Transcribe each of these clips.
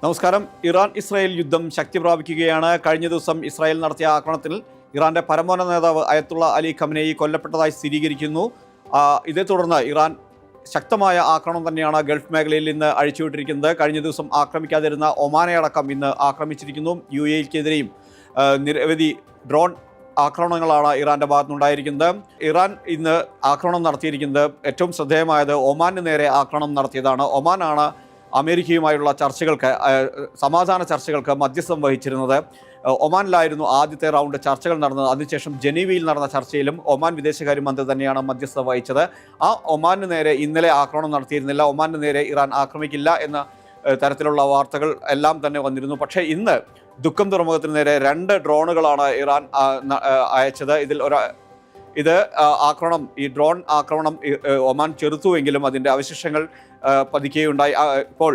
നമസ്കാരം. Iran Israel യുദ്ധം ശക്തി പ്രാപിക്കുകയാണ്. കഴിഞ്ഞ ദിവസം ഇസ്രായേൽ നടത്തിയ ആക്രമണത്തിൽ ഇറാന്റെ പരമോന്നത നേതാവ് അയത്തുള്ള അലി ഖമനേയി കൊല്ലപ്പെട്ടതായി സ്ഥിരീകരിക്കുന്നു. ഇതേ തുടർന്ന് ഇറാൻ ശക്തമായ ആക്രമണം തന്നെയാണ് ഗൾഫ് മേഖലയിൽ ഇന്ന് അഴിച്ചുവിട്ടിരിക്കുന്നത്. കഴിഞ്ഞ ദിവസം ആക്രമിക്കാതിരുന്ന ഒമാനെ അടക്കം ഇന്ന് ആക്രമിച്ചിരിക്കുന്നു. UAE-ക്കെതിരെയും നിരവധി ഡ്രോൺ ആക്രമണങ്ങളാണ് ഇറാന്റെ ഭാഗത്തുനിന്നുണ്ടായിരിക്കുന്നത്. ഇറാൻ ഇന്ന് ആക്രമണം നടത്തിയിരിക്കുന്നത് ഏറ്റവും ശ്രദ്ധേയമായത് ഒമാന് നേരെ ആക്രമണം നടത്തിയതാണ്. ഒമാനാണ് അമേരിക്കയുമായുള്ള ചർച്ചകൾക്ക്, സമാധാന ചർച്ചകൾക്ക് മധ്യസ്ഥം വഹിച്ചിരുന്നത്. ഒമാനിലായിരുന്നു ആദ്യത്തെ റൗണ്ട് ചർച്ചകൾ നടന്നത്. അതിനുശേഷം ജനീവയിൽ നടന്ന ചർച്ചയിലും ഒമാൻ വിദേശകാര്യമന്ത്രി തന്നെയാണ് മധ്യസ്ഥത വഹിച്ചത്. ആ ഒമാന് നേരെ ഇന്നലെ ആക്രമണം നടത്തിയിരുന്നില്ല. ഒമാന് നേരെ ഇറാൻ ആക്രമിക്കില്ല എന്ന തരത്തിലുള്ള വാർത്തകൾ എല്ലാം തന്നെ വന്നിരുന്നു. പക്ഷേ ഇന്ന് ദുഃഖം തുറമുഖത്തിന് നേരെ 2 ഡ്രോണുകളാണ് ഇറാൻ അയച്ചത്. ഇത് ആക്രമണം, ഈ ഡ്രോൺ ആക്രമണം ഒമാൻ ചെറുത്തുവെങ്കിലും അതിൻ്റെ അവശിഷ്ടങ്ങൾ പതിക്കുകയുണ്ടായി. ഇപ്പോൾ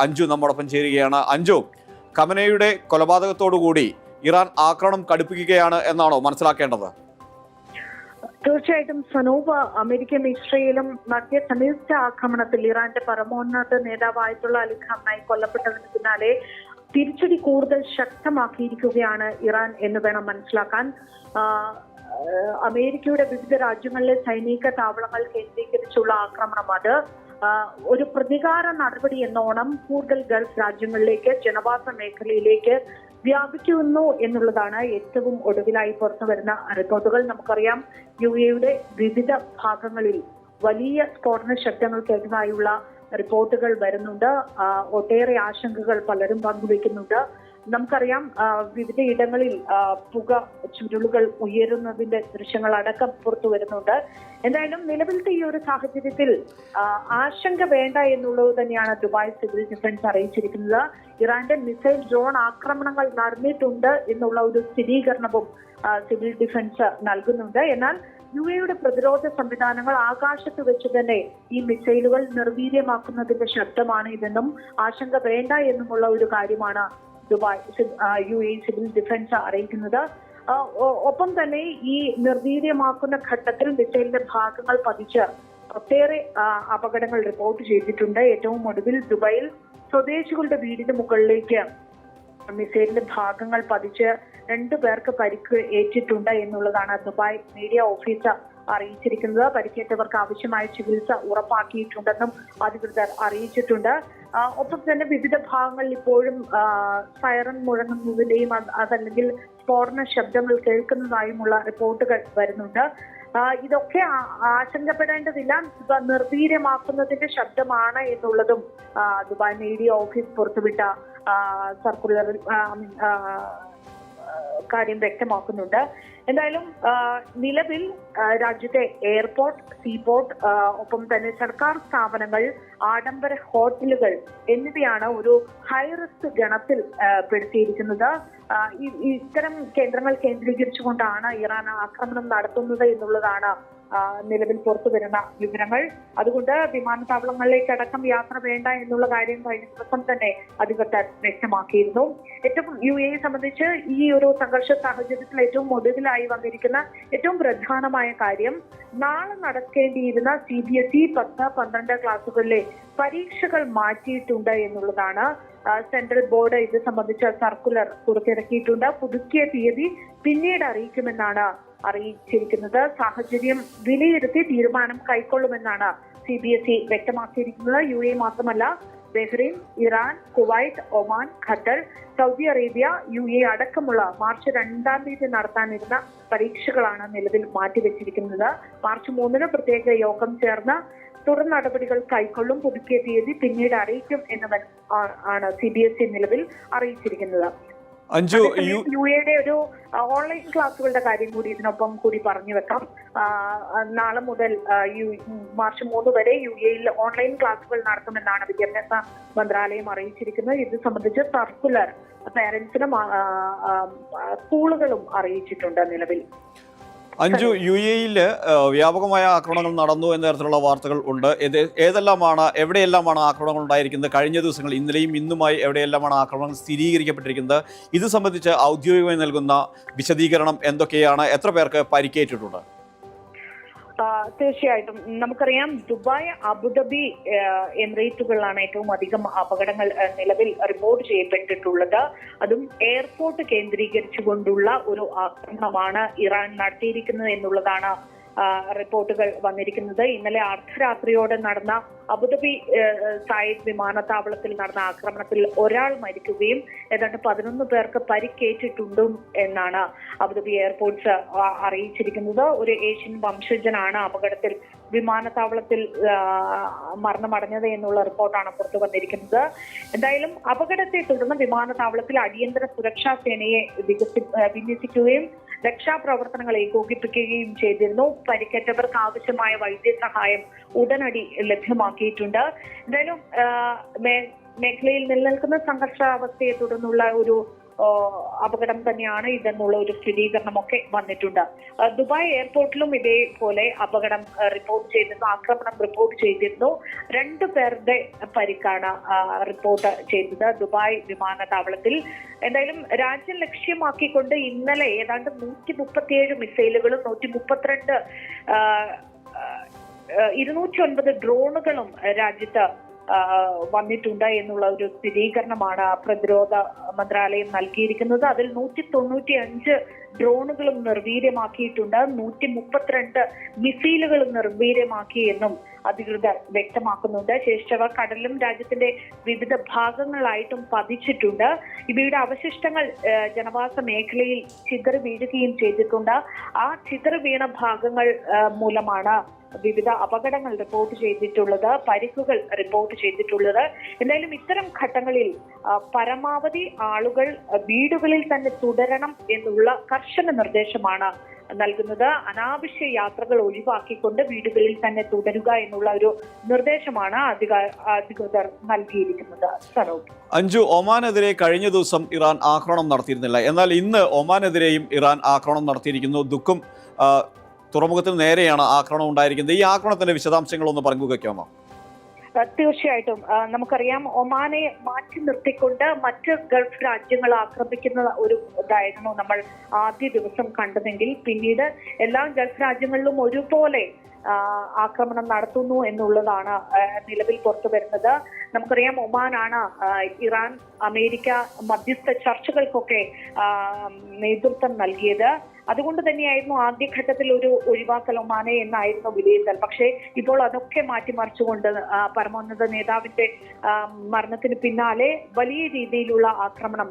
അഞ്ജു നമ്മോടൊപ്പം ചേരുകയാണ്. അഞ്ജു, ഖമനേയുടെ കൊലപാതകത്തോടുകൂടി ഇറാൻ ആക്രമണം കടുപ്പിക്കുകയാണ് എന്നാണോ മനസ്സിലാക്കേണ്ടത്? തീർച്ചയായിട്ടും സനൂപ്, അമേരിക്കയും ഇസ്രയേലും നടത്തിയ സംയുക്ത ആക്രമണത്തിൽ ഇറാന്റെ പരമോന്നത നേതാവായിട്ടുള്ള അലി ഖമനേയി കൊല്ലപ്പെട്ടതിന് പിന്നാലെ തിരിച്ചടി കൂടുതൽ ശക്തമാക്കിയിരിക്കുകയാണ് ഇറാൻ എന്ന് വേണം മനസ്സിലാക്കാൻ. അമേരിക്കയുടെ വിവിധ രാജ്യങ്ങളിലെ സൈനിക താവളങ്ങൾ കേന്ദ്രീകരിച്ചുള്ള ആക്രമണം അത് ഒരു പ്രതികാര നടപടി എന്നോണം കൂടുതൽ ഗൾഫ് രാജ്യങ്ങളിലേക്ക്, ജനവാസ മേഖലയിലേക്ക് വ്യാപിക്കുന്നു എന്നുള്ളതാണ് ഏറ്റവും ഒടുവിലായി പുറത്തു വരുന്ന റിപ്പോർട്ടുകൾ. നമുക്കറിയാം, UAE-യുടെ വിവിധ ഭാഗങ്ങളിൽ വലിയ സ്ഫോടന ശബ്ദങ്ങൾ കേട്ടതായുള്ള റിപ്പോർട്ടുകൾ വരുന്നുണ്ട്. ഒട്ടേറെ ആശങ്കകൾ പലരും പങ്കുവെക്കുന്നുണ്ട്. നമുക്കറിയാം, വിവിധ ഇടങ്ങളിൽ പുക ചുരുളുകൾ ഉയരുന്നതിന്റെ ദൃശ്യങ്ങൾ അടക്കം പുറത്തു വരുന്നുണ്ട്. എന്തായാലും നിലവിലത്തെ ഈ ഒരു സാഹചര്യത്തിൽ ആശങ്ക വേണ്ട എന്നുള്ളത് തന്നെയാണ് ദുബായ് സിവിൽ ഡിഫൻസ് അറിയിച്ചിരിക്കുന്നത്. ഇറാന്റെ മിസൈൽ ഡ്രോൺ ആക്രമണങ്ങൾ നടന്നിട്ടുണ്ട് എന്നുള്ള ഒരു സ്ഥിരീകരണവും സിവിൽ ഡിഫൻസ് നൽകുന്നുണ്ട്. എന്നാൽ UAE-യുടെ പ്രതിരോധ സംവിധാനങ്ങൾ ആകാശത്ത് വെച്ച് തന്നെ ഈ മിസൈലുകൾ നിർവീര്യമാക്കുന്നതിന്റെ ശബ്ദമാണ് ഇതെന്നും ആശങ്ക വേണ്ട എന്നുമുള്ള ഒരു കാര്യമാണ് ദുബായ് UAE സിവിൽ ഡിഫൻസ് അറിയിക്കുന്നത്. ഒപ്പം തന്നെ ഈ നിർവീര്യമാക്കുന്ന ഘട്ടത്തിൽ മിസൈലിന്റെ ഭാഗങ്ങൾ പതിച്ച് ഒട്ടേറെ അപകടങ്ങൾ റിപ്പോർട്ട് ചെയ്തിട്ടുണ്ട്. ഏറ്റവും ഒടുവിൽ ദുബായിൽ സ്വദേശികളുടെ വീടിന് മുകളിലേക്ക് മിസൈലിന്റെ ഭാഗങ്ങൾ പതിച്ച് 2 പേർക്ക് പരിക്ക് ഏറ്റിട്ടുണ്ട് എന്നുള്ളതാണ് ദുബായ് മീഡിയ ഓഫീസർ അറിയിച്ചിരിക്കുന്നത്. പരിക്കേറ്റവർക്ക് ആവശ്യമായ ചികിത്സ ഉറപ്പാക്കിയിട്ടുണ്ടെന്നും അധികൃതർ അറിയിച്ചിട്ടുണ്ട്. ഒപ്പം തന്നെ വിവിധ ഭാഗങ്ങളിൽ ഇപ്പോഴും സൈറൺ മുഴങ്ങുന്നതിന്റെയും അതല്ലെങ്കിൽ സ്ഫോടന ശബ്ദങ്ങൾ കേൾക്കുന്നതായുമുള്ള റിപ്പോർട്ടുകൾ വരുന്നുണ്ട്. ഇതൊക്കെ ആശങ്കപ്പെടേണ്ടതില്ല, നിർവീര്യമാക്കുന്നതിന്റെ ശബ്ദമാണ് എന്നുള്ളതും ദുബായ് മീഡിയ ഓഫീസ് പുറത്തുവിട്ട സർക്കുലറിൽ കാര്യം വ്യക്തമാക്കുന്നുണ്ട്. എന്തായാലും നിലവിൽ രാജ്യത്തെ എയർപോർട്ട്, സീപോർട്ട്, ഒപ്പം തന്നെ സർക്കാർ സ്ഥാപനങ്ങൾ, ആഡംബര ഹോട്ടലുകൾ എന്നിവയാണ് ഒരു ഹൈ റിസ്ക് ഗണത്തിൽ പെടുത്തിയിരിക്കുന്നത്. ഇത്തരം കേന്ദ്രങ്ങൾ കേന്ദ്രീകരിച്ചുകൊണ്ടാണ് ഇറാൻ ആക്രമണം നടത്തുന്നത് എന്നുള്ളതാണ് നിലവിൽ പുറത്തു വരുന്ന വിവരങ്ങൾ. അതുകൊണ്ട് വിമാനത്താവളങ്ങളിലേക്ക് അടക്കം യാത്ര വേണ്ട എന്നുള്ള കാര്യം കഴിഞ്ഞ ദിവസം തന്നെ അധികൃതർ വ്യക്തമാക്കിയിരുന്നു. ഏറ്റവും UAE സംബന്ധിച്ച് ഈ ഒരു സംഘർഷ സാഹചര്യത്തിൽ ഏറ്റവും ഒടുവിലായി വന്നിരിക്കുന്ന ഏറ്റവും പ്രധാനമായ കാര്യം, നാളെ നടക്കേണ്ടിയിരുന്ന CBSE 10, 12 ക്ലാസുകളിലെ പരീക്ഷകൾ മാറ്റിയിട്ടുണ്ട് എന്നുള്ളതാണ്. സെൻട്രൽ ബോർഡ് ഇത് സംബന്ധിച്ച സർക്കുലർ പുറത്തിറക്കിയിട്ടുണ്ട്. പുതുക്കിയ തീയതി പിന്നീട് അറിയിക്കുമെന്നാണ് അറിയിച്ചിരിക്കുന്നത്. സാഹചര്യം വിലയിരുത്തി തീരുമാനം കൈക്കൊള്ളുമെന്നാണ് CBSE വ്യക്തമാക്കിയിരിക്കുന്നത്. UAE മാത്രമല്ല, Bahrain, Iran, Kuwait, Oman, Qatar, Saudi Arabia, UAE അടക്കമുള്ള മാർച്ച് 2-ാം തീയതി നടത്താനിരുന്ന പരീക്ഷകളാണ് നിലവിൽ മാറ്റിവെച്ചിരിക്കുന്നത്. മാർച്ച് 3-ന് പ്രത്യേക യോഗം ചേർന്ന് തുടർ നടപടികൾ കൈക്കൊള്ളും. പുതുക്കിയ തീയതി പിന്നീട് അറിയിക്കും എന്ന് ആണ് CBSE നിലവിൽ അറിയിച്ചിരിക്കുന്നത്. UAE-യുടെ ഒരു ഓൺലൈൻ ക്ലാസുകളുടെ കാര്യം കൂടി ഇതിനൊപ്പം കൂടി പറഞ്ഞു വെക്കാം. നാളെ മുതൽ മാർച്ച് 3 വരെ UAE-യിൽ ഓൺലൈൻ ക്ലാസുകൾ നടത്തുമെന്നാണ് വിദ്യാഭ്യാസ മന്ത്രാലയം അറിയിച്ചിരിക്കുന്നത്. ഇത് സംബന്ധിച്ച് സർക്കുലർ പേരൻസിനും സ്കൂളുകളും അറിയിച്ചിട്ടുണ്ട് നിലവിൽ. അഞ്ജു, UAE-യിൽ വ്യാപകമായ ആക്രമണങ്ങൾ നടന്നു എന്ന തരത്തിലുള്ള വാർത്തകൾ ഉണ്ട്. എവിടെയെല്ലാമാണ് ആക്രമണങ്ങൾ ഉണ്ടായിരിക്കുന്നത്? കഴിഞ്ഞ ദിവസങ്ങളിൽ, ഇന്നലെയും ഇന്നുമായി എവിടെയെല്ലാമാണ് ആക്രമണങ്ങൾ സ്ഥിരീകരിക്കപ്പെട്ടിരിക്കുന്നത്? ഇത് സംബന്ധിച്ച് ഔദ്യോഗികമായി നൽകുന്ന വിശദീകരണം എന്തൊക്കെയാണ്? എത്ര പേർക്ക് പരിക്കേറ്റിട്ടുണ്ട്? തീർച്ചയായിട്ടും നമുക്കറിയാം ദുബായ്, അബുദാബി എമിറേറ്റുകളിലാണ് ഏറ്റവും അധികം അപകടങ്ങൾ നിലവിൽ റിപ്പോർട്ട് ചെയ്യപ്പെട്ടിട്ടുള്ളത്. അതും എയർപോർട്ട് കേന്ദ്രീകരിച്ചുകൊണ്ടുള്ള ഒരു ആക്രമണമാണ് ഇറാൻ നടത്തിയിരിക്കുന്നത് എന്നുള്ളതാണ് റിപ്പോർട്ടുകൾ വന്നിരിക്കുന്നത്. ഇന്നലെ അർദ്ധരാത്രിയോടെ നടന്ന അബുദാബി സായിദ് വിമാനത്താവളത്തിൽ നടന്ന ആക്രമണത്തിൽ ഒരാൾ മരിക്കുകയും ഏതാണ്ട് 11 പേർക്ക് പരിക്കേറ്റിട്ടുണ്ടും എന്നാണ് അബുദാബി എയർപോർട്ട്സ് അറിയിച്ചിരിക്കുന്നത്. ഒരു ഏഷ്യൻ വംശജനാണ് അപകടത്തിൽ വിമാനത്താവളത്തിൽ മരണമടഞ്ഞത് എന്നുള്ള റിപ്പോർട്ടാണ് പുറത്തു വന്നിരിക്കുന്നത്. എന്തായാലും അപകടത്തെ തുടർന്ന് വിമാനത്താവളത്തിൽ അടിയന്തര സുരക്ഷാ സേനയെ വിന്യസിക്കുകയും രക്ഷാപ്രവർത്തനങ്ങൾ ഏകോപിപ്പിക്കുകയും ചെയ്തിരുന്നു. പരിക്കേറ്റവർക്ക് ആവശ്യമായ വൈദ്യസഹായം ഉടനടി ലഭ്യമാക്കിയിട്ടുണ്ട്. എന്തായാലും മേഖലയിൽ നിലനിൽക്കുന്ന സംഘർഷാവസ്ഥയെ തുടർന്നുള്ള ഒരു അപകടം തന്നെയാണ് ഇതെന്നുള്ള ഒരു സ്ഥിരീകരണമൊക്കെ വന്നിട്ടുണ്ട്. ദുബായ് എയർപോർട്ടിലും ഇതേപോലെ അപകടം റിപ്പോർട്ട് ചെയ്തിരുന്നു, ആക്രമണം റിപ്പോർട്ട് ചെയ്തിരുന്നു. 2 പേരുടെ പരിക്കാണ് റിപ്പോർട്ട് ചെയ്തത് ദുബായ് വിമാനത്താവളത്തിൽ. എന്തായാലും രാജ്യം ലക്ഷ്യമാക്കിക്കൊണ്ട് ഇന്നലെ ഏതാണ്ട് 137 മിസൈലുകളും 209 ഡ്രോണുകളും രാജ്യത്ത് വന്നിട്ടുണ്ട് എന്നുള്ള ഒരു സ്ഥിരീകരണമാണ് പ്രതിരോധ മന്ത്രാലയം നൽകിയിരിക്കുന്നത്. അതിൽ 195 ഡ്രോണുകളും നിർവീര്യമാക്കിയിട്ടുണ്ട്, 132 മിസൈലുകളും നിർവീര്യമാക്കി എന്നും അധികൃതർ വ്യക്തമാക്കുന്നുണ്ട്. ശേഷിച്ചവ കടലിലും രാജ്യത്തിന്റെ വിവിധ ഭാഗങ്ങളായിട്ടും പതിച്ചിട്ടുണ്ട്. ഇവയുടെ അവശിഷ്ടങ്ങൾ ജനവാസ മേഖലയിൽ ചിതറി വീഴുകയും ചെയ്തിട്ടുണ്ട്. ആ ചിതറി വീണ ഭാഗങ്ങൾ മൂലമാണ് വിവിധ അപകടങ്ങൾ റിപ്പോർട്ട് ചെയ്തിട്ടുള്ളത്, പരിക്കുകൾ റിപ്പോർട്ട് ചെയ്തിട്ടുള്ളത്. എന്തായാലും ഇത്തരം ഘട്ടങ്ങളിൽ പരമാവധി ആളുകൾ വീടുകളിൽ തന്നെ തുടരണം എന്നുള്ള കർശന നിർദ്ദേശമാണ് നൽകുന്നത്. അനാവശ്യ യാത്രകൾ ഒഴിവാക്കിക്കൊണ്ട് വീടുകളിൽ തന്നെ തുടരുക എന്നുള്ള ഒരു നിർദ്ദേശമാണ് അധികൃതർ നൽകിയിരിക്കുന്നത്. സനൂപ്, അഞ്ജു, ഒമാനെതിരെ കഴിഞ്ഞ ദിവസം ഇറാൻ ആക്രമണം നടത്തിയിരുന്നില്ല, എന്നാൽ ഇന്ന് ഒമാനെതിരെയും ഇറാൻ ആക്രമണം നടത്തിയിരിക്കുന്നു. ദുഃഖം തുറമുഖത്തിന് നേരെയാണ് ആക്രമണം ഉണ്ടായിരിക്കുന്നത്. ഈ ആക്രമണത്തിന്റെ വിശദാംശങ്ങളൊന്ന് പങ്കുവയ്ക്കാമോ? തീർച്ചയായിട്ടും നമുക്കറിയാം, ഒമാനെ മാറ്റി നിർത്തിക്കൊണ്ട് മറ്റ് ഗൾഫ് രാജ്യങ്ങൾ ആക്രമിക്കുന്ന ഒരു ഇതായിരുന്നു നമ്മൾ ആദ്യ ദിവസം കണ്ടതെങ്കിൽ പിന്നീട് എല്ലാ ഗൾഫ് രാജ്യങ്ങളിലും ഒരുപോലെ ആക്രമണം നടത്തുന്നു എന്നുള്ളതാണ് നിലവിൽ പുറത്തു വരുന്നത്. നമുക്കറിയാം, ഒമാനാണ് ഇറാൻ അമേരിക്ക മധ്യസ്ഥ ചർച്ചകൾക്കൊക്കെ നേതൃത്വം നൽകിയത്. അതുകൊണ്ട് തന്നെയായിരുന്നു ആദ്യഘട്ടത്തിൽ ഒരു ഒഴിവാക്കൽ ഒമാനെ എന്നായിരുന്നു വിലയിരുത്തൽ. പക്ഷേ ഇപ്പോൾ അതൊക്കെ മാറ്റിമറിച്ചുകൊണ്ട് പരമോന്നത നേതാവിന്റെ മരണത്തിന് പിന്നാലെ വലിയ രീതിയിലുള്ള ആക്രമണം,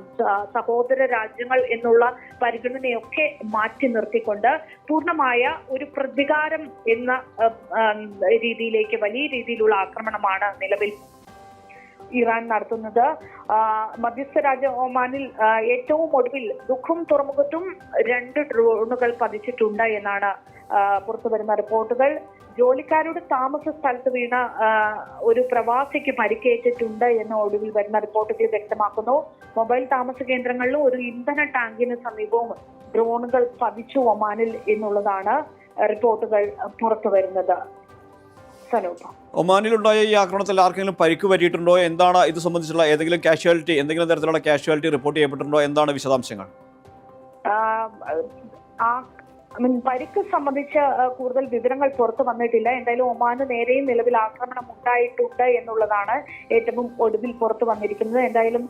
സഹോദര രാജ്യങ്ങൾ എന്നുള്ള പരിഗണനയൊക്കെ മാറ്റി നിർത്തിക്കൊണ്ട് പൂർണ്ണമായ ഒരു പ്രതികാരം എന്ന രീതിയിലേക്ക് വലിയ രീതിയിലുള്ള ആക്രമണമാണ് നിലവിൽ ഇറാൻ നടത്തുന്നത്. മധ്യസ്ഥ രാജ്യ ഒമാനിൽ ഏറ്റവും ഒടുവിൽ ദുഃഖം തുറമുഖത്തും 2 ഡ്രോണുകൾ പതിച്ചിട്ടുണ്ട് എന്നാണ് പുറത്തു വരുന്ന റിപ്പോർട്ടുകൾ. ജോലിക്കാരുടെ താമസ സ്ഥലത്ത് വീണ ഒരു പ്രവാസിക്ക് പരിക്കേറ്റിട്ടുണ്ട് എന്ന് ഒടുവിൽ വരുന്ന റിപ്പോർട്ടുകൾ വ്യക്തമാക്കുന്നു. മൊബൈൽ താമസ കേന്ദ്രങ്ങളിലും ഒരു ഇന്ധന ടാങ്കിന് സമീപവും ഡ്രോണുകൾ പതിച്ചു ഒമാനിൽ എന്നുള്ളതാണ് റിപ്പോർട്ടുകൾ പുറത്തു വരുന്നത്. ഒമാനിലുണ്ടായ ഈ ആക്രമണത്തിൽ ആർക്കെങ്കിലും പരിക്ക് പറ്റിയിട്ടുണ്ടോ? എന്താണ് ഇത് സംബന്ധിച്ചുള്ള ഏതെങ്കിലും എന്തെങ്കിലും തരത്തിലുള്ള കാഷ്വാലിറ്റി റിപ്പോർട്ട് ചെയ്യപ്പെട്ടിട്ടുണ്ടോ? എന്താണ് വിശദാംശങ്ങൾ? പരിക്ക് സംബന്ധിച്ച് കൂടുതൽ വിവരങ്ങൾ പുറത്തു വന്നിട്ടില്ല. എന്തായാലും ഒമാന് നേരെയും നിലവിൽ ആക്രമണം ഉണ്ടായിട്ടുണ്ട് എന്നുള്ളതാണ് ഏറ്റവും ഒടുവിൽ പുറത്തു വന്നിരിക്കുന്നത്. എന്തായാലും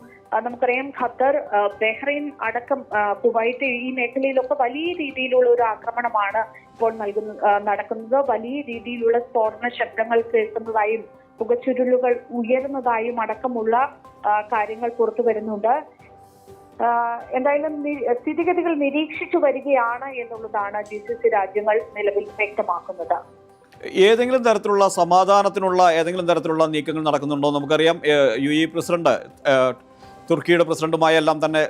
നമുക്കറിയാം, ഖത്തർ, ബഹ്റൈൻ അടക്കം കുവൈറ്റ്, ഈ മേഖലയിലൊക്കെ വലിയ രീതിയിലുള്ള ഒരു ആക്രമണമാണ് ഇപ്പോൾ നടക്കുന്നത്. വലിയ രീതിയിലുള്ള സ്ഫോടന ശബ്ദങ്ങൾ കേൾക്കുന്നതായും പുകച്ചുരുളുകൾ ഉയരുന്നതായും അടക്കമുള്ള കാര്യങ്ങൾ പുറത്തു വരുന്നുണ്ട്. എന്തായാലും സ്ഥിതിഗതികൾ നിരീക്ഷിച്ചു വരികയാണ് എന്നുള്ളതാണ് GCC രാജ്യങ്ങൾ നിലവിൽ വ്യക്തമാക്കുന്നത്. ഏതെങ്കിലും തരത്തിലുള്ള സമാധാനത്തിനുള്ള ഏതെങ്കിലും തരത്തിലുള്ള നീക്കങ്ങൾ നടക്കുന്നുണ്ടോ? നമുക്കറിയാം, UAE പ്രസിഡന്റ് തുർക്കിയുടെ പ്രസിഡന്റുമായി എല്ലാം തന്നെ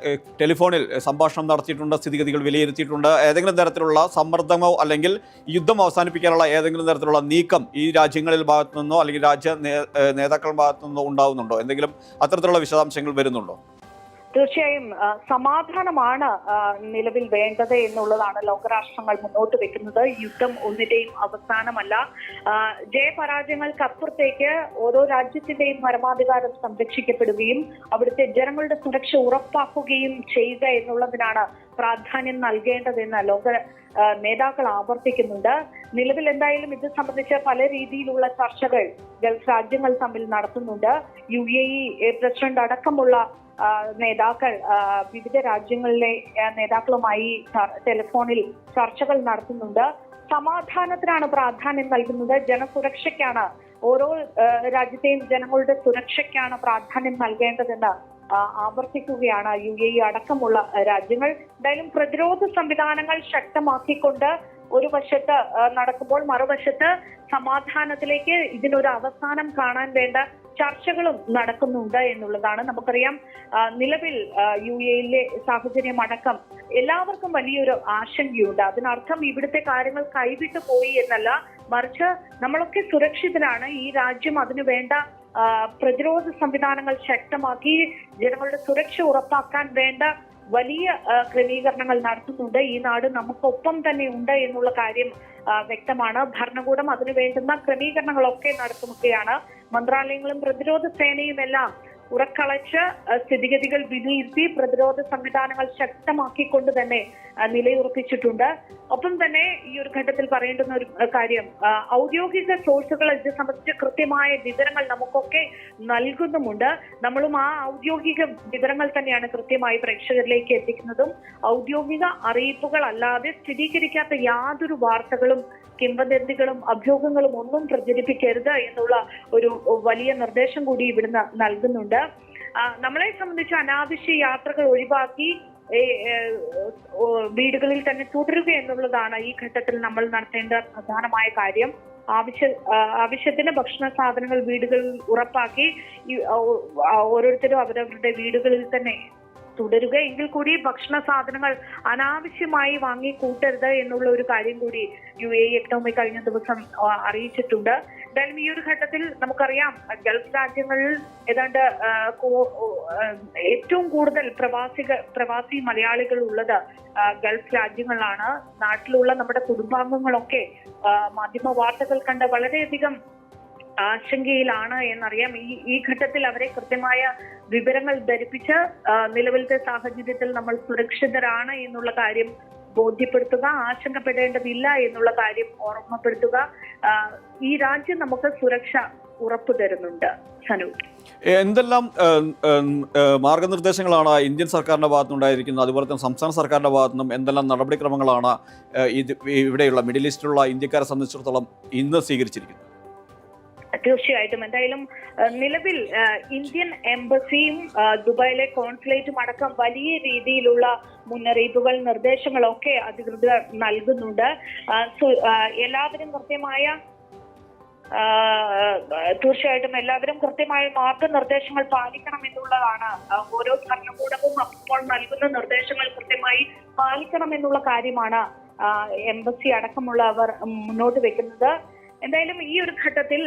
ടെലിഫോണിൽ സംഭാഷണം നടത്തിയിട്ടുണ്ട്, സ്ഥിതിഗതികൾ വിലയിരുത്തിയിട്ടുണ്ട്. ഏതെങ്കിലും തരത്തിലുള്ള സമ്മർദ്ദമോ അല്ലെങ്കിൽ യുദ്ധം അവസാനിപ്പിക്കാനുള്ള ഏതെങ്കിലും തരത്തിലുള്ള നീക്കം ഈ രാജ്യങ്ങളിൽ ഭാഗത്തു നിന്നോ അല്ലെങ്കിൽ രാജ്യ നേതാക്കളുടെ ഭാഗത്തു നിന്നോ ഉണ്ടാവുന്നുണ്ടോ? എന്തെങ്കിലും അത്തരത്തിലുള്ള വിശദാംശങ്ങൾ വരുന്നുണ്ടോ? തീർച്ചയായും സമാധാനമാണ് നിലവിൽ വേണ്ടത് എന്നുള്ളതാണ് ലോകരാഷ്ട്രങ്ങൾ മുന്നോട്ട് വെക്കുന്നത്. യുദ്ധം ഒന്നിന്റെയും അവസാനമല്ല. ജയപരാജയങ്ങൾക്കപ്പുറത്തേക്ക് ഓരോ രാജ്യത്തിന്റെയും പരമാധികാരം സംരക്ഷിക്കപ്പെടുകയും അവിടുത്തെ ജനങ്ങളുടെ സുരക്ഷ ഉറപ്പാക്കുകയും ചെയ്യുക എന്നുള്ളതിനാണ് പ്രാധാന്യം നൽകേണ്ടതെന്ന് ലോക നേതാക്കൾ ആവർത്തിക്കുന്നുണ്ട്. നിലവിൽ എന്തായാലും ഇത് സംബന്ധിച്ച് പല രീതിയിലുള്ള ചർച്ചകൾ ഗൾഫ് രാജ്യങ്ങൾ തമ്മിൽ നടത്തുന്നുണ്ട്. UAE പ്രസിഡന്റ് അടക്കമുള്ള നേതാക്കൾ വിവിധ രാജ്യങ്ങളിലെ നേതാക്കളുമായി ടെലിഫോണിൽ ചർച്ചകൾ നടത്തുന്നുണ്ട്. സമാധാനത്തിനാണ് പ്രാധാന്യം നൽകുന്നത്. ജനസുരക്ഷയ്ക്കാണ്, ഓരോ രാജ്യത്തെയും ജനങ്ങളുടെ സുരക്ഷയ്ക്കാണ് പ്രാധാന്യം നൽകേണ്ടതെന്ന് ആവർത്തിക്കുകയാണ് UAE അടക്കമുള്ള രാജ്യങ്ങൾ. എന്തായാലും പ്രതിരോധ സംവിധാനങ്ങൾ ശക്തമാക്കിക്കൊണ്ട് ഒരു വശത്ത് നടക്കുമ്പോൾ മറുവശത്ത് സമാധാനത്തിലേക്ക് ഇതിനൊരു അവസാനം കാണാൻ വേണ്ട ചർച്ചകളും നടക്കുന്നുണ്ട് എന്നുള്ളതാണ്. നമുക്കറിയാം നിലവിൽ UAE സാഹചര്യം അടക്കം എല്ലാവർക്കും വലിയൊരു ആശങ്കയുണ്ട്. അതിനർത്ഥം ഇവിടുത്തെ കാര്യങ്ങൾ കൈവിട്ടു പോയി എന്നല്ല, മറിച്ച് നമ്മളൊക്കെ സുരക്ഷിതരാണ്. ഈ രാജ്യം അതിനു വേണ്ട പ്രതിരോധ സംവിധാനങ്ങൾ ശക്തമാക്കി ജനങ്ങളുടെ സുരക്ഷ ഉറപ്പാക്കാൻ വേണ്ട വലിയ ക്രമീകരണങ്ങൾ നടത്തുന്നുണ്ട്. ഈ നാട് നമുക്കൊപ്പം തന്നെ ഉണ്ട് എന്നുള്ള കാര്യം വ്യക്തമാണ്. ഭരണകൂടം അതിനു വേണ്ടുന്ന ക്രമീകരണങ്ങളൊക്കെ നടത്തുകയാണ്. മന്ത്രാലയങ്ങളും പ്രതിരോധ സേനയും എല്ലാം ഉറക്കളച്ച് സ്ഥിതിഗതികൾ വിലയിരുത്തി പ്രതിരോധ സംവിധാനങ്ങൾ ശക്തമാക്കിക്കൊണ്ട് തന്നെ നിലയുറപ്പിച്ചിട്ടുണ്ട്. ഒപ്പം തന്നെ ഈ ഒരു ഘട്ടത്തിൽ പറയേണ്ടുന്ന ഒരു കാര്യം, ഔദ്യോഗിക സോഴ്സുകൾ ഇത് സംബന്ധിച്ച് കൃത്യമായ വിവരങ്ങൾ നമുക്കൊക്കെ നൽകുന്നുമുണ്ട്. നമ്മളും ആ ഔദ്യോഗിക വിവരങ്ങൾ തന്നെയാണ് കൃത്യമായി പ്രേക്ഷകരിലേക്ക് എത്തിക്കുന്നതും. ഔദ്യോഗിക അറിയിപ്പുകൾ അല്ലാതെ സ്ഥിരീകരിക്കാത്ത യാതൊരു വാർത്തകളും കിംവദന്തികളും അഭ്യൂഹങ്ങളും ഒന്നും പ്രചരിപ്പിക്കരുത് എന്നുള്ള ഒരു വലിയ നിർദ്ദേശം കൂടി ഇവിടുന്ന് നൽകുന്നുണ്ട്. നമ്മളെ സംബന്ധിച്ച് അനാവശ്യ യാത്രകൾ ഒഴിവാക്കി വീടുകളിൽ തന്നെ തുടരുക എന്നുള്ളതാണ് ഈ ഘട്ടത്തിൽ നമ്മൾ നടത്തേണ്ട പ്രധാനമായ കാര്യം. ആവശ്യത്തിന് ഭക്ഷണ സാധനങ്ങൾ വീടുകളിൽ ഉറപ്പാക്കി ഓരോരുത്തരും അവരവരുടെ വീടുകളിൽ തന്നെ തുടരുക. എങ്കിൽ കൂടി ഭക്ഷണ സാധനങ്ങൾ അനാവശ്യമായി വാങ്ങി കൂട്ടരുത് എന്നുള്ള ഒരു കാര്യം കൂടി UAE എക്കണോമി കഴിഞ്ഞ ദിവസം അറിയിച്ചിട്ടുണ്ട്. എന്തായാലും ഈ ഒരു ഘട്ടത്തിൽ നമുക്കറിയാം ഗൾഫ് രാജ്യങ്ങളിൽ ഏതാണ്ട് ഏറ്റവും കൂടുതൽ പ്രവാസി മലയാളികൾ ഉള്ളത് ഗൾഫ് രാജ്യങ്ങളിലാണ്. നാട്ടിലുള്ള നമ്മുടെ കുടുംബാംഗങ്ങളൊക്കെ മാധ്യമ വാർത്തകൾ കണ്ട് വളരെയധികം ആശങ്കയിലാണ് എന്നറിയാം. ഈ ഘട്ടത്തിൽ അവരെ കൃത്യമായ വിവരങ്ങൾ ധരിപ്പിച്ച് നിലവിലത്തെ സാഹചര്യത്തിൽ നമ്മൾ സുരക്ഷിതരാണ് എന്നുള്ള കാര്യം ബോധ്യപ്പെടുത്തുക, ആശങ്കപ്പെടേണ്ടതില്ല എന്നുള്ള കാര്യം ഓർമ്മപ്പെടുത്തുക. ഈ രാജ്യം നമുക്ക് സുരക്ഷ ഉറപ്പു തരുന്നുണ്ട്. സനു, എന്തെല്ലാം മാർഗനിർദ്ദേശങ്ങളാണ് ഇന്ത്യൻ സർക്കാരിന്റെ ഭാഗത്തുനിന്നുണ്ടായിരിക്കുന്നത്, അതുപോലെ തന്നെ സംസ്ഥാന സർക്കാരിന്റെ ഭാഗത്തുനിന്നും എന്തെല്ലാം നടപടിക്രമങ്ങളാണ് ഇവിടെയുള്ള മിഡിൽ ഈസ്റ്റിലുള്ള ഇന്ത്യക്കാരെ സംബന്ധിച്ചിടത്തോളം ഇന്ന് സ്വീകരിച്ചിരിക്കുന്നത്? തീർച്ചയായിട്ടും എന്തായാലും നിലവിൽ ഇന്ത്യൻ എംബസിയും ദുബായിലെ കോൺസുലേറ്റും അടക്കം വലിയ രീതിയിലുള്ള മുന്നറിയിപ്പുകൾ നിർദ്ദേശങ്ങളൊക്കെ അധികൃതർ നൽകുന്നുണ്ട്. എല്ലാവരും കൃത്യമായ മാർഗനിർദ്ദേശങ്ങൾ പാലിക്കണം എന്നുള്ളതാണ്. ഓരോ ഭരണകൂടവും അപ്പോൾ നൽകുന്ന നിർദ്ദേശങ്ങൾ കൃത്യമായി പാലിക്കണം എന്നുള്ള കാര്യമാണ് എംബസി അടക്കമുള്ളവർ മുന്നോട്ട് വെക്കുന്നത്. എന്തായാലും ഈ ഒരു ഘട്ടത്തിൽ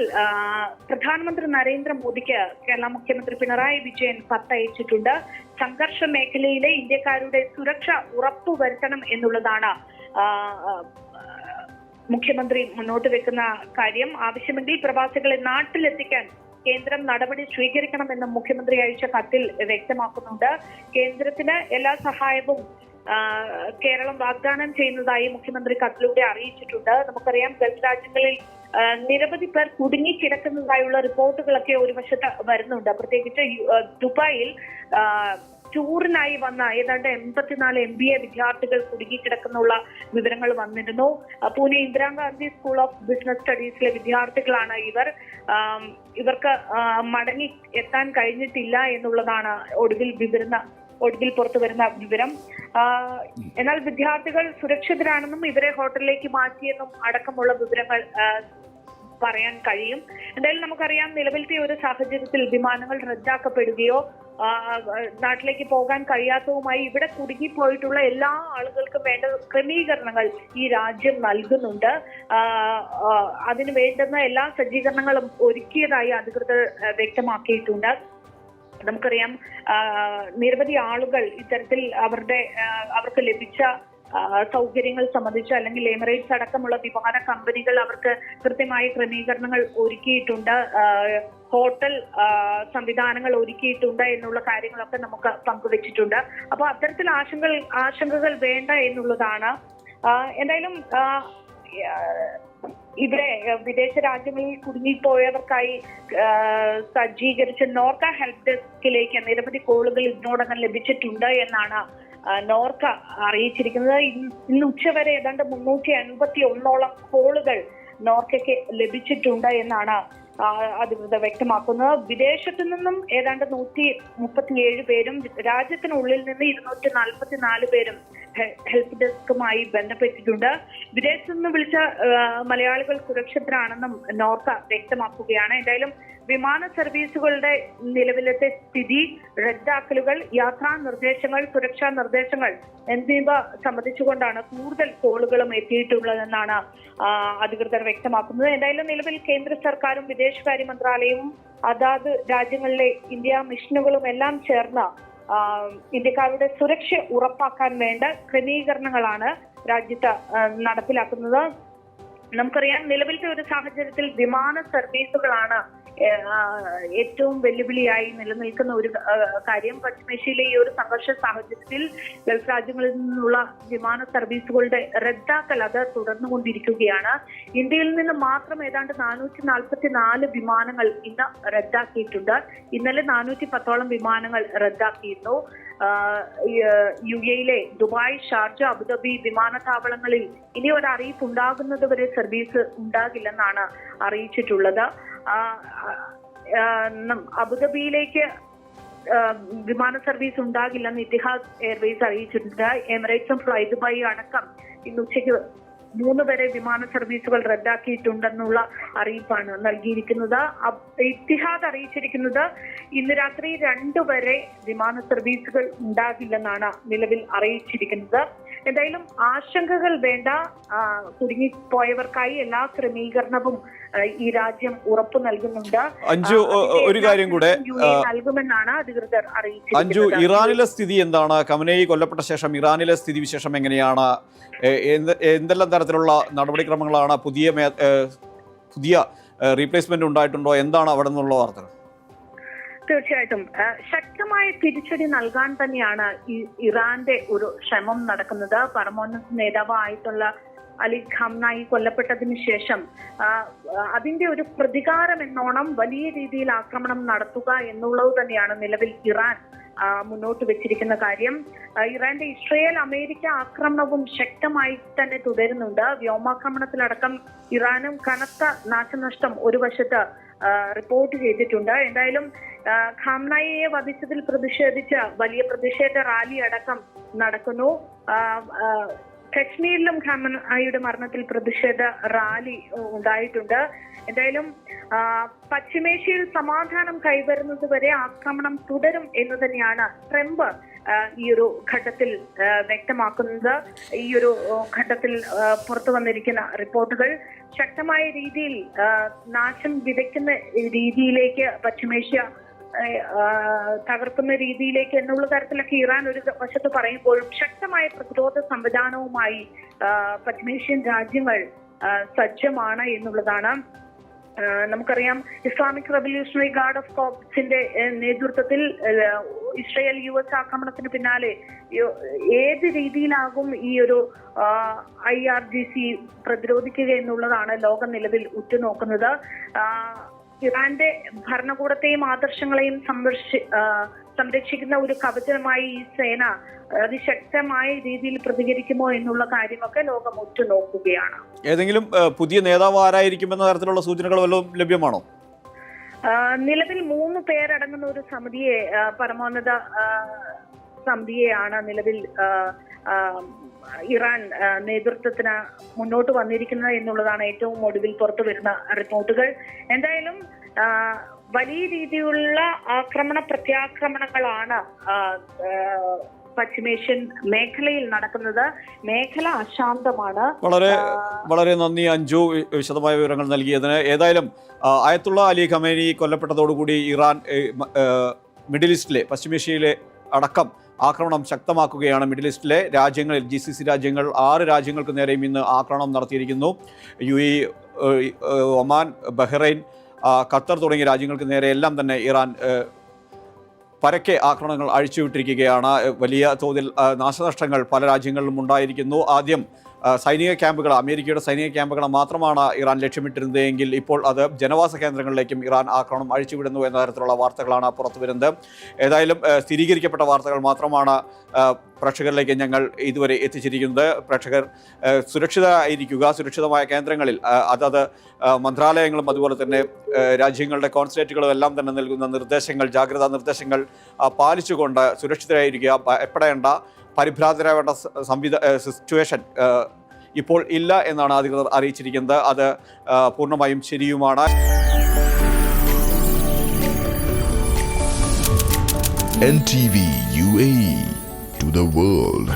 പ്രധാനമന്ത്രി നരേന്ദ്രമോദിക്ക് കേരള മുഖ്യമന്ത്രി പിണറായി വിജയൻ കത്തയച്ചിട്ടുണ്ട്. സംഘർഷ മേഖലയിലെ ഇന്ത്യക്കാരുടെ സുരക്ഷ ഉറപ്പുവരുത്തണം എന്നുള്ളതാണ് മുഖ്യമന്ത്രി മുന്നോട്ട് വെക്കുന്ന കാര്യം. ആവശ്യമെങ്കിൽ പ്രവാസികളെ നാട്ടിലെത്തിക്കാൻ കേന്ദ്രം നടപടി സ്വീകരിക്കണമെന്ന് മുഖ്യമന്ത്രി അയച്ച കത്തിൽ വ്യക്തമാക്കുന്നുണ്ട്. കേന്ദ്രത്തിന് എല്ലാ സഹായവും കേരളം വാഗ്ദാനം ചെയ്യുന്നതായി മുഖ്യമന്ത്രി കത്തിലൂടെ അറിയിച്ചിട്ടുണ്ട്. നമുക്കറിയാം ഗൾഫ് രാജ്യങ്ങളിൽ നിരവധി പേർ കുടുങ്ങിക്കിടക്കുന്നതായുള്ള റിപ്പോർട്ടുകളൊക്കെ ഒരു വശത്ത് വരുന്നുണ്ട്. പ്രത്യേകിച്ച് ദുബായിൽ ടൂറിനായി വന്ന ഏതാണ്ട് 84 MBA വിദ്യാർത്ഥികൾ കുടുങ്ങിക്കിടക്കുന്നുള്ള വിവരങ്ങൾ വന്നിരുന്നു. Pune Indira Gandhi school of business സ്റ്റഡീസിലെ വിദ്യാർത്ഥികളാണ് ഇവർക്ക് മടങ്ങി എത്താൻ കഴിഞ്ഞിട്ടില്ല എന്നുള്ളതാണ് ഒടുവിൽ പുറത്തു വരുന്ന വിവരം. എന്നാൽ വിദ്യാർത്ഥികൾ സുരക്ഷിതരാണെന്നും ഇവരെ ഹോട്ടലിലേക്ക് മാറ്റിയെന്നും അടക്കമുള്ള വിവരങ്ങൾ പറയാൻ കഴിയും. എന്തായാലും നമുക്കറിയാം നിലവിലത്തെ ഒരു സാഹചര്യത്തിൽ വിമാനങ്ങൾ റദ്ദാക്കപ്പെടുകയോ നാട്ടിലേക്ക് പോകാൻ കഴിയാത്തതുമായി ഇവിടെ കുടുങ്ങിപ്പോയിട്ടുള്ള എല്ലാ ആളുകൾക്കും വേണ്ട ക്രമീകരണങ്ങൾ ഈ രാജ്യം നൽകുന്നുണ്ട്. അതിന് വേണ്ടുന്ന എല്ലാ സജ്ജീകരണങ്ങളും ഒരുക്കിയതായി അധികൃതർ വ്യക്തമാക്കിയിട്ടുണ്ട്. നമുക്കറിയാം നിരവധി ആളുകൾ ഇത്തരത്തിൽ അവർക്ക് ലഭിച്ച സൗകര്യങ്ങൾ സംബന്ധിച്ച്, അല്ലെങ്കിൽ എമിറേറ്റ്സ് അടക്കമുള്ള വിമാന കമ്പനികൾ അവർക്ക് കൃത്യമായ ക്രമീകരണങ്ങൾ ഒരുക്കിയിട്ടുണ്ട്, ഹോട്ടൽ സംവിധാനങ്ങൾ ഒരുക്കിയിട്ടുണ്ട് എന്നുള്ള കാര്യങ്ങളൊക്കെ നമുക്ക് പങ്കുവച്ചിട്ടുണ്ട്. അപ്പോൾ അത്തരത്തിൽ ആശങ്കകൾ വേണ്ട എന്നുള്ളതാണ്. എന്തായാലും ഇവിടെ വിദേശ രാജ്യങ്ങളിൽ കുടുങ്ങിപ്പോയവർക്കായി സജ്ജീകരിച്ച നോർക്ക ഹെൽപ്പ് ഡെസ്കിലേക്ക് നിരവധി കോളുകൾ ഇതിനോടകം ലഭിച്ചിട്ടുണ്ട് എന്നാണ് നോർക്ക അറിയിച്ചിരിക്കുന്നത്. ഇന്ന് ഉച്ചവരെ ഏതാണ്ട് 381 കോളുകൾ നോർക്കയ്ക്ക് ലഭിച്ചിട്ടുണ്ട് എന്നാണ് അധികൃതർ വ്യക്തമാക്കുന്നത്. വിദേശത്തു നിന്നും ഏതാണ്ട് 137 പേരും രാജ്യത്തിനുള്ളിൽ നിന്ന് 244 പേരും ഹെൽപ്പ് ഡെസ്കുമായി ബന്ധപ്പെട്ടിട്ടുണ്ട്. വിദേശത്തു നിന്ന് വിളിച്ച മലയാളികൾ സുരക്ഷിതരാണെന്നും നോർക്ക വ്യക്തമാക്കുകയാണ്. എന്തായാലും വിമാന സർവീസുകളുടെ നിലവിലത്തെ സ്ഥിതി, റദ്ദാക്കലുകൾ, യാത്രാ നിർദ്ദേശങ്ങൾ, സുരക്ഷാ നിർദ്ദേശങ്ങൾ എന്നിവ സംബന്ധിച്ചുകൊണ്ടാണ് കൂടുതൽ കോളുകളും എത്തിയിട്ടുള്ളതെന്നാണ് അധികൃതർ വ്യക്തമാക്കുന്നത്. എന്തായാലും നിലവിൽ കേന്ദ്ര സർക്കാരും വിദേശകാര്യ മന്ത്രാലയവും അതാത് രാജ്യങ്ങളിലെ ഇന്ത്യ മിഷനുകളും എല്ലാം ചേർന്ന് ഇന്ത്യക്കാരുടെ സുരക്ഷ ഉറപ്പാക്കാൻ വേണ്ട ക്രമീകരണങ്ങളാണ് രാജ്യത്ത് നടപ്പിലാക്കുന്നത്. നമുക്കറിയാം, നിലവിലത്തെ ഒരു സാഹചര്യത്തിൽ വിമാന സർവീസുകളാണ് ഏറ്റവും വെല്ലുവിളിയായി നിലനിൽക്കുന്ന ഒരു കാര്യം. പശ്ചിമേഷ്യയിലെ ഈ ഒരു സംഘർഷ സാഹചര്യത്തിൽ ഗൾഫ് രാജ്യങ്ങളിൽ നിന്നുള്ള വിമാന സർവീസുകളുടെ റദ്ദാക്കൽ അത് തുടർന്നുകൊണ്ടിരിക്കുകയാണ്. ഇന്ത്യയിൽ നിന്ന് മാത്രം ഏതാണ്ട് 444 വിമാനങ്ങൾ ഇന്ന് റദ്ദാക്കിയിട്ടുണ്ട്. ഇന്നലെ 410ഓളം വിമാനങ്ങൾ റദ്ദാക്കിയിരുന്നു. UAE ദുബായ്, ഷാർജ, അബുദാബി വിമാനത്താവളങ്ങളിൽ ഇനി ഒരു അറിയിപ്പ് ഉണ്ടാകുന്നത് വരെ സർവീസ് ഉണ്ടാകില്ലെന്നാണ് അറിയിച്ചിട്ടുള്ളത്. അബുദാബിയിലേക്ക് വിമാന സർവീസ് ഉണ്ടാകില്ലെന്ന് ഇത്തിഹാദ് എയർവേസ് അറിയിച്ചിട്ടുണ്ട്. എമിറേറ്റ്സും ഫ്ലൈ ദുബായ് അടക്കം ഇന്ന് ഉച്ചയ്ക്ക് 3 വരെ വിമാന സർവീസുകൾ റദ്ദാക്കിയിട്ടുണ്ടെന്നുള്ള അറിയിപ്പാണ് നൽകിയിരിക്കുന്നത്. ഇത്തിഹാദ് അറിയിച്ചിരിക്കുന്നത് ഇന്ന് രാത്രി 2 വരെ വിമാന സർവീസുകൾ ഉണ്ടാകില്ലെന്നാണ് നിലവിൽ അറിയിച്ചിരിക്കുന്നത്. എന്തായാലും ആശങ്കകൾ വേണ്ട. കുടുങ്ങിപ്പോയവർക്കായി എല്ലാ ക്രമീകരണവും ഈ രാജ്യം ഉറപ്പു നൽകുന്നുണ്ട്. അഞ്ജു, ഒരു കാര്യം കൂടെ നൽകുമെന്നാണ് അധികൃതർ അറിയിച്ചത്. അഞ്ജു, ഇറാനിലെ സ്ഥിതി എന്താണ്? ഖമനേയി കൊല്ലപ്പെട്ട ശേഷം ഇറാനിലെ സ്ഥിതി വിശേഷം എങ്ങനെയാണ്? എന്തെല്ലാം തരത്തിലുള്ള നടപടിക്രമങ്ങളാണ്? പുതിയ റീപ്ലേസ്മെന്റ് ഉണ്ടായിട്ടുണ്ടോ? എന്താണ് അവിടെ നിന്നുള്ള വാർത്തകൾ? തീർച്ചയായിട്ടും ശക്തമായ തിരിച്ചടി നൽകാൻ തന്നെയാണ് ഇറാന്റെ ഒരു ശ്രമം നടക്കുന്നത്. പരമോന്നത നേതാവായിട്ടുള്ള അലി ഖാംനായി കൊല്ലപ്പെട്ടതിന് ശേഷം അതിന്റെ ഒരു പ്രതികാരം എന്നോണം വലിയ രീതിയിൽ ആക്രമണം നടത്തുക എന്നുള്ളത് തന്നെയാണ് നിലവിൽ ഇറാൻ മുന്നോട്ട് വെച്ചിരിക്കുന്ന കാര്യം. ഇറാന്റെ ഇസ്രയേൽ അമേരിക്ക ആക്രമണവും ശക്തമായി തന്നെ തുടരുന്നുണ്ട്. വ്യോമാക്രമണത്തിലടക്കം ഇറാനും കനത്ത നാശനഷ്ടം ഒരു വശത്ത് റിപ്പോർട്ട് ചെയ്തിട്ടുണ്ട്. എന്തായാലും ഖാംനായിയെ വധിച്ചതിൽ പ്രതിഷേധിച്ച് വലിയ പ്രതിഷേധ റാലി അടക്കം നടക്കുന്നു. കശ്മീരിലും ഖാംനായിയുടെ മരണത്തിൽ പ്രതിഷേധ റാലി ഉണ്ടായിട്ടുണ്ട്. എന്തായാലും പശ്ചിമേഷ്യയിൽ സമാധാനം കൈവരുന്നത് വരെ ആക്രമണം തുടരും എന്ന് തന്നെയാണ് ട്രംപ് ഈ ഒരു ഘട്ടത്തിൽ വ്യക്തമാക്കുന്നത്. ഈ ഒരു ഘട്ടത്തിൽ പുറത്തു വന്നിരിക്കുന്ന റിപ്പോർട്ടുകൾ ശക്തമായ രീതിയിൽ നാശം വിതയ്ക്കുന്ന രീതിയിലേക്ക്, പശ്ചിമേഷ്യ തകർക്കുന്ന രീതിയിലേക്ക് എന്നുള്ള തരത്തിലൊക്കെ ഇറാൻ ഒരു വശത്ത് പറയുമ്പോഴും ശക്തമായ പ്രതിരോധ സംവിധാനവുമായി പശ്ചിമേഷ്യൻ രാജ്യങ്ങൾ സജ്ജമാണ് എന്നുള്ളതാണ്. നമുക്കറിയാം, ഇസ്ലാമിക് റവല്യൂഷണറി ഗാർഡ് ഓഫ് കോപ്സിന്റെ നേതൃത്വത്തിൽ ഇസ്രയേൽ US ആക്രമണത്തിന് പിന്നാലെ ഏത് രീതിയിലാകും ഈ ഒരു IRGC പ്രതിരോധിക്കുക എന്നുള്ളതാണ് ലോകം നിലവിൽ ഉറ്റുനോക്കുന്നത്. ഇറാന്റെ ഭരണകൂടത്തെയും ആദർശങ്ങളെയും സംരക്ഷിക്കുന്ന ഒരു കവചമായി ഈ സേന അതിശക്തമായ രീതിയിൽ പ്രതികരിക്കുമോ എന്നുള്ള കാര്യമൊക്കെ ലോകം ഉറ്റുനോക്കുകയാണ്. ഏതെങ്കിലും പുതിയ നേതാവ് ആരായിരിക്കുമെന്ന തരത്തിലുള്ള സൂചനകൾ വല്ലതും ലഭ്യമാണോ? നിലവിൽ 3 പേരടങ്ങുന്ന ഒരു സമിതിയെ, പരമോന്നത സമിതിയെയാണ് നിലവിൽ ഇറാൻ നേതൃത്വത്തിന് മുന്നോട്ട് വന്നിരിക്കുന്നത് എന്നുള്ളതാണ് ഏറ്റവും ഒടുവിൽ പുറത്തു വരുന്ന റിപ്പോർട്ടുകൾ. എന്തായാലും വലിയ രീതിയിലുള്ള പ്രത്യാക്രമണങ്ങളാണ് പശ്ചിമേഷ്യൻ മേഖലയിൽ നടക്കുന്നത്. മേഖല അശാന്തമാണ്. വളരെ നന്ദി അഞ്ജു, വിശദമായ വിവരങ്ങൾ നൽകിയതിന്. ഏതായാലും അയത്തുള്ള അലി ഖമേനി കൊല്ലപ്പെട്ടതോടുകൂടി ഇറാൻ മിഡിൽ ഈസ്റ്റിലെ പശ്ചിമേഷ്യയിലെ അടക്കം ആക്രമണം ശക്തമാക്കുകയാണ്. മിഡിൽ ഈസ്റ്റിലെ രാജ്യങ്ങളിൽ GCC രാജ്യങ്ങൾ 6 രാജ്യങ്ങൾക്ക് നേരെയും ഇന്ന് ആക്രമണം നടത്തിയിരിക്കുന്നു. UAE, ഒമാൻ, ബഹ്റൈൻ, ഖത്തർ തുടങ്ങിയ രാജ്യങ്ങൾക്ക് നേരെ എല്ലാം തന്നെ ഇറാൻ പരക്കെ ആക്രമണങ്ങൾ അഴിച്ചുവിട്ടിരിക്കുകയാണ്. വലിയ തോതിൽ നാശനഷ്ടങ്ങൾ പല രാജ്യങ്ങളിലും ഉണ്ടായിരിക്കുന്നു. ആദ്യം സൈനിക ക്യാമ്പുകൾ, അമേരിക്കയുടെ സൈനിക ക്യാമ്പുകൾ മാത്രമാണ് ഇറാൻ ലക്ഷ്യമിട്ടിരുന്നതെങ്കിൽ ഇപ്പോൾ അത് ജനവാസ കേന്ദ്രങ്ങളിലേക്കും ഇറാൻ ആക്രമണം അഴിച്ചുവിടുന്നു എന്ന തരത്തിലുള്ള വാർത്തകളാണ് പുറത്തു വരുന്നത്. ഏതായാലും സ്ഥിരീകരിക്കപ്പെട്ട വാർത്തകൾ മാത്രമാണ് പ്രേക്ഷകരിലേക്ക് ഞങ്ങൾ ഇതുവരെ എത്തിച്ചിരിക്കുന്നത്. പ്രേക്ഷകർ സുരക്ഷിതരായിരിക്കുക, സുരക്ഷിതമായ കേന്ദ്രങ്ങളിൽ അതത് മന്ത്രാലയങ്ങളും അതുപോലെ തന്നെ രാജ്യങ്ങളുടെ കോൺസുലേറ്റുകളും എല്ലാം തന്നെ നൽകുന്ന നിർദ്ദേശങ്ങൾ, ജാഗ്രതാ നിർദ്ദേശങ്ങൾ പാലിച്ചുകൊണ്ട് സുരക്ഷിതരായിരിക്കുക. ഭയപ്പെടേണ്ട, പരിഭ്രാന്തരാവേണ്ട സിറ്റുവേഷൻ ഇപ്പോൾ ഇല്ല എന്നാണ് അധികൃതർ അറിയിച്ചിരിക്കുന്നത്. അത് പൂർണ്ണമായും ശരിയുമാണ്. NTV UAE to the world.